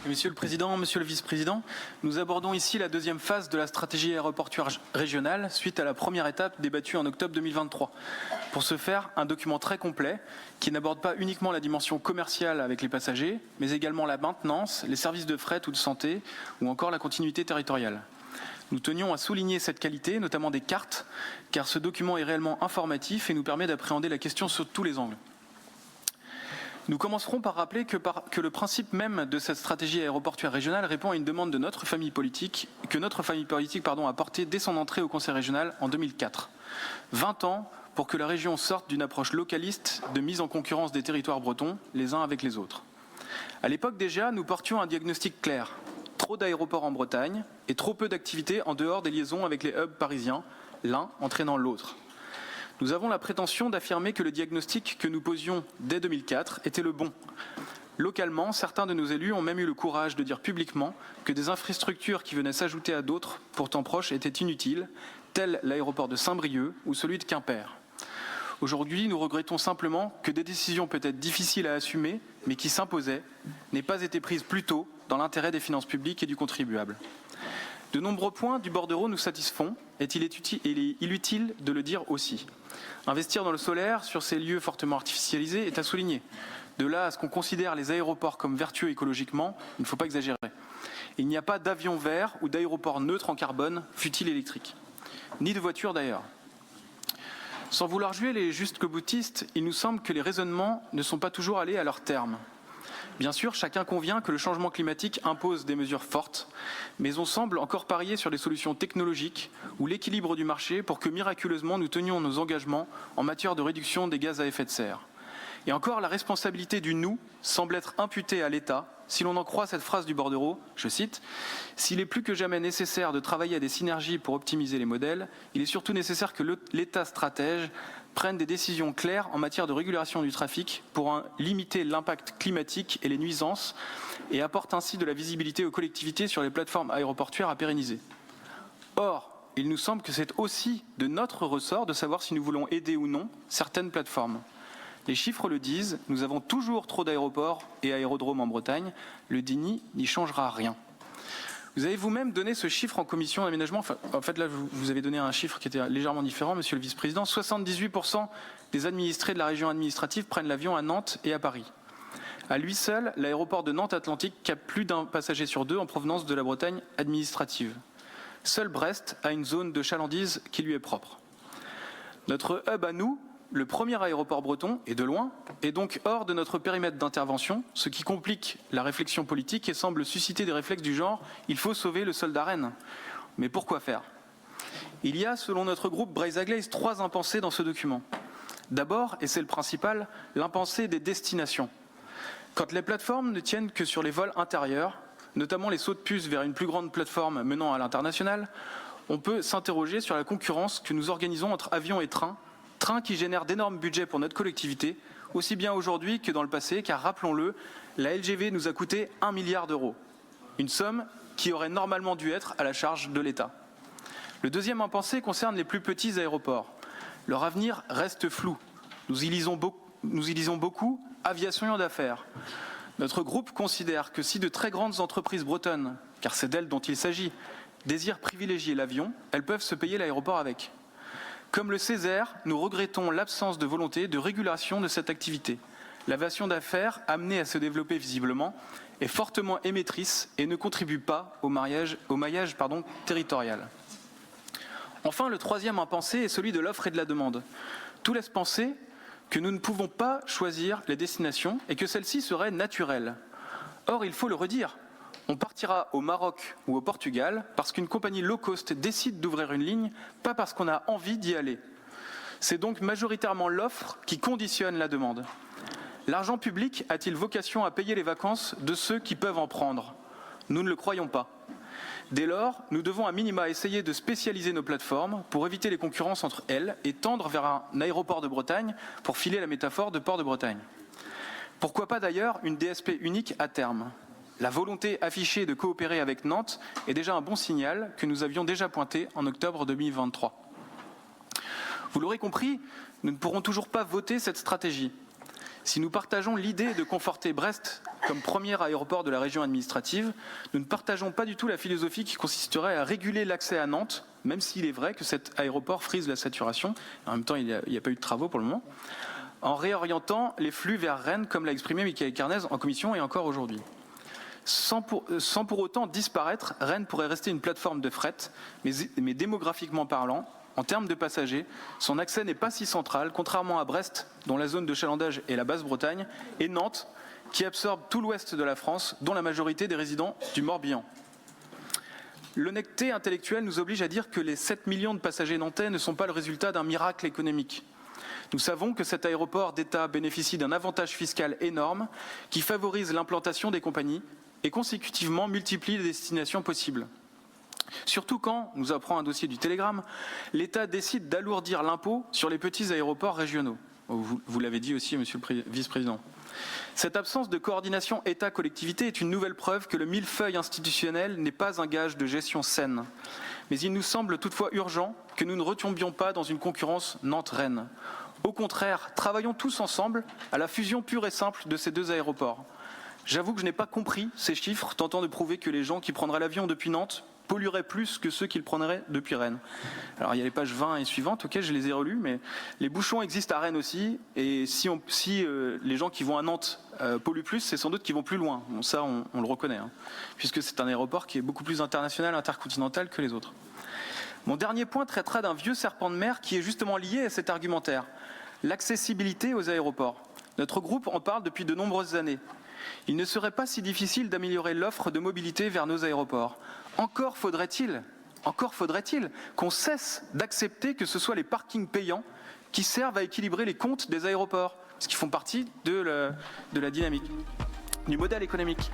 Monsieur le Président, Monsieur le Vice-président, nous abordons ici la deuxième phase de la stratégie aéroportuaire régionale suite à la première étape débattue en octobre 2023. Pour ce faire, un document très complet qui n'aborde pas uniquement la dimension commerciale avec les passagers, mais également la maintenance, les services de fret ou de santé ou encore la continuité territoriale. Nous tenions à souligner cette qualité, notamment des cartes, car ce document est réellement informatif et nous permet d'appréhender la question sous tous les angles. Nous commencerons par rappeler que le principe même de cette stratégie aéroportuaire régionale répond à une demande de notre famille politique, a portée dès son entrée au Conseil régional en 2004. 20 ans pour que la région sorte d'une approche localiste de mise en concurrence des territoires bretons, les uns avec les autres. À l'époque déjà, nous portions un diagnostic clair. Trop d'aéroports en Bretagne et trop peu d'activités en dehors des liaisons avec les hubs parisiens, l'un entraînant l'autre. Nous avons la prétention d'affirmer que le diagnostic que nous posions dès 2004 était le bon. Localement, certains de nos élus ont même eu le courage de dire publiquement que des infrastructures qui venaient s'ajouter à d'autres, pourtant proches, étaient inutiles, tels l'aéroport de Saint-Brieuc ou celui de Quimper. Aujourd'hui, nous regrettons simplement que des décisions peut-être difficiles à assumer, mais qui s'imposaient, n'aient pas été prises plus tôt dans l'intérêt des finances publiques et du contribuable. De nombreux points du bordereau nous satisfont, et il est inutile de le dire aussi. Investir dans le solaire sur ces lieux fortement artificialisés est à souligner. De là à ce qu'on considère les aéroports comme vertueux écologiquement, il ne faut pas exagérer. Il n'y a pas d'avion vert ou d'aéroport neutre en carbone, fût-il électrique. Ni de voiture d'ailleurs. Sans vouloir jouer les jusqu'au-boutistes, il nous semble que les raisonnements ne sont pas toujours allés à leur terme. Bien sûr, chacun convient que le changement climatique impose des mesures fortes, mais on semble encore parier sur des solutions technologiques ou l'équilibre du marché pour que miraculeusement nous tenions nos engagements en matière de réduction des gaz à effet de serre. Et encore, la responsabilité du « nous » semble être imputée à l'État, si l'on en croit cette phrase du bordereau, je cite « S'il est plus que jamais nécessaire de travailler à des synergies pour optimiser les modèles, il est surtout nécessaire que l'État stratège prennent des décisions claires en matière de régulation du trafic pour limiter l'impact climatique et les nuisances et apporte ainsi de la visibilité aux collectivités sur les plateformes aéroportuaires à pérenniser. » Or, il nous semble que c'est aussi de notre ressort de savoir si nous voulons aider ou non certaines plateformes. Les chiffres le disent, nous avons toujours trop d'aéroports et aérodromes en Bretagne, le déni n'y changera rien. Vous avez vous-même donné ce chiffre en commission d'aménagement. En fait, là, vous avez donné un chiffre qui était légèrement différent, Monsieur le Vice-président. 78% des administrés de la région administrative prennent l'avion à Nantes et à Paris. À lui seul, l'aéroport de Nantes-Atlantique capte plus d'un passager sur deux en provenance de la Bretagne administrative. Seul Brest a une zone de chalandise qui lui est propre. Notre hub à nous, le premier aéroport breton, et de loin, est donc hors de notre périmètre d'intervention, ce qui complique la réflexion politique et semble susciter des réflexes du genre « il faut sauver le soldat Rennes ». Mais pourquoi faire? Il y a, selon notre groupe Braise Aglaise, 3 impensés dans ce document. D'abord, et c'est le principal, l'impensé des destinations. Quand les plateformes ne tiennent que sur les vols intérieurs, notamment les sauts de puce vers une plus grande plateforme menant à l'international, on peut s'interroger sur la concurrence que nous organisons entre avions et trains qui génèrent d'énormes budgets pour notre collectivité, aussi bien aujourd'hui que dans le passé, car rappelons-le, la LGV nous a coûté 1 milliard d'euros, une somme qui aurait normalement dû être à la charge de l'État. Le deuxième impensé concerne les plus petits aéroports. Leur avenir reste flou. Nous y lisons beaucoup aviation d'affaires. Notre groupe considère que si de très grandes entreprises bretonnes, car c'est d'elles dont il s'agit, désirent privilégier l'avion, elles peuvent se payer l'aéroport avec. Comme le Césaire, nous regrettons l'absence de volonté de régulation de cette activité. L'aviation d'affaires, amenée à se développer visiblement, est fortement émettrice et ne contribue pas au maillage territorial. Enfin, le troisième impensé est celui de l'offre et de la demande. Tout laisse penser que nous ne pouvons pas choisir les destinations et que celles-ci seraient naturelles. Or, il faut le redire. On partira au Maroc ou au Portugal parce qu'une compagnie low cost décide d'ouvrir une ligne, pas parce qu'on a envie d'y aller. C'est donc majoritairement l'offre qui conditionne la demande. L'argent public a-t-il vocation à payer les vacances de ceux qui peuvent en prendre? Nous ne le croyons pas. Dès lors, nous devons à minima essayer de spécialiser nos plateformes pour éviter les concurrences entre elles et tendre vers un aéroport de Bretagne pour filer la métaphore de port de Bretagne. Pourquoi pas d'ailleurs une DSP unique à terme? La volonté affichée de coopérer avec Nantes est déjà un bon signal que nous avions déjà pointé en octobre 2023. Vous l'aurez compris, nous ne pourrons toujours pas voter cette stratégie. Si nous partageons l'idée de conforter Brest comme premier aéroport de la région administrative, nous ne partageons pas du tout la philosophie qui consisterait à réguler l'accès à Nantes, même s'il est vrai que cet aéroport frise la saturation. En même temps, il n'y a pas eu de travaux pour le moment, en réorientant les flux vers Rennes, comme l'a exprimé Michael Carnez en commission et encore aujourd'hui. Sans pour autant disparaître, Rennes pourrait rester une plateforme de fret, mais démographiquement parlant, en termes de passagers, son accès n'est pas si central, contrairement à Brest, dont la zone de chalandage est la Basse-Bretagne, et Nantes, qui absorbe tout l'ouest de la France, dont la majorité des résidents du Morbihan. L'honnêteté intellectuelle nous oblige à dire que les 7 millions de passagers nantais ne sont pas le résultat d'un miracle économique. Nous savons que cet aéroport d'État bénéficie d'un avantage fiscal énorme qui favorise l'implantation des compagnies et consécutivement multiplie les destinations possibles. Surtout quand, nous apprend un dossier du Télégramme, l'État décide d'alourdir l'impôt sur les petits aéroports régionaux. Vous l'avez dit aussi, monsieur le vice-président. Cette absence de coordination État-collectivité est une nouvelle preuve que le millefeuille institutionnel n'est pas un gage de gestion saine. Mais il nous semble toutefois urgent que nous ne retombions pas dans une concurrence Nantes-Rennes. Au contraire, travaillons tous ensemble à la fusion pure et simple de ces deux aéroports. J'avoue que je n'ai pas compris ces chiffres tentant de prouver que les gens qui prendraient l'avion depuis Nantes pollueraient plus que ceux qui le prendraient depuis Rennes. Alors il y a les pages 20 et suivantes, ok, je les ai relues, mais les bouchons existent à Rennes aussi, et si les gens qui vont à Nantes polluent plus, c'est sans doute qu'ils vont plus loin. Bon, ça, on le reconnaît, hein, puisque c'est un aéroport qui est beaucoup plus international, intercontinental que les autres. Mon dernier point traitera d'un vieux serpent de mer qui est justement lié à cet argumentaire, l'accessibilité aux aéroports. Notre groupe en parle depuis de nombreuses années. Il ne serait pas si difficile d'améliorer l'offre de mobilité vers nos aéroports. Encore faudrait-il qu'on cesse d'accepter que ce soit les parkings payants qui servent à équilibrer les comptes des aéroports, parce qu'ils font partie de la dynamique, du modèle économique.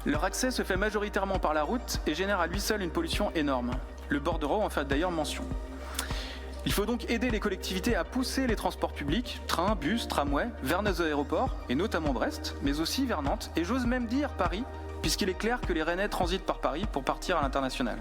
Leur accès se fait majoritairement par la route et génère à lui seul une pollution énorme. Le bordereau en fait d'ailleurs mention. Il faut donc aider les collectivités à pousser les transports publics, trains, bus, tramways, vers nos aéroports, et notamment Brest, mais aussi vers Nantes, et j'ose même dire Paris, puisqu'il est clair que les Rennais transitent par Paris pour partir à l'international.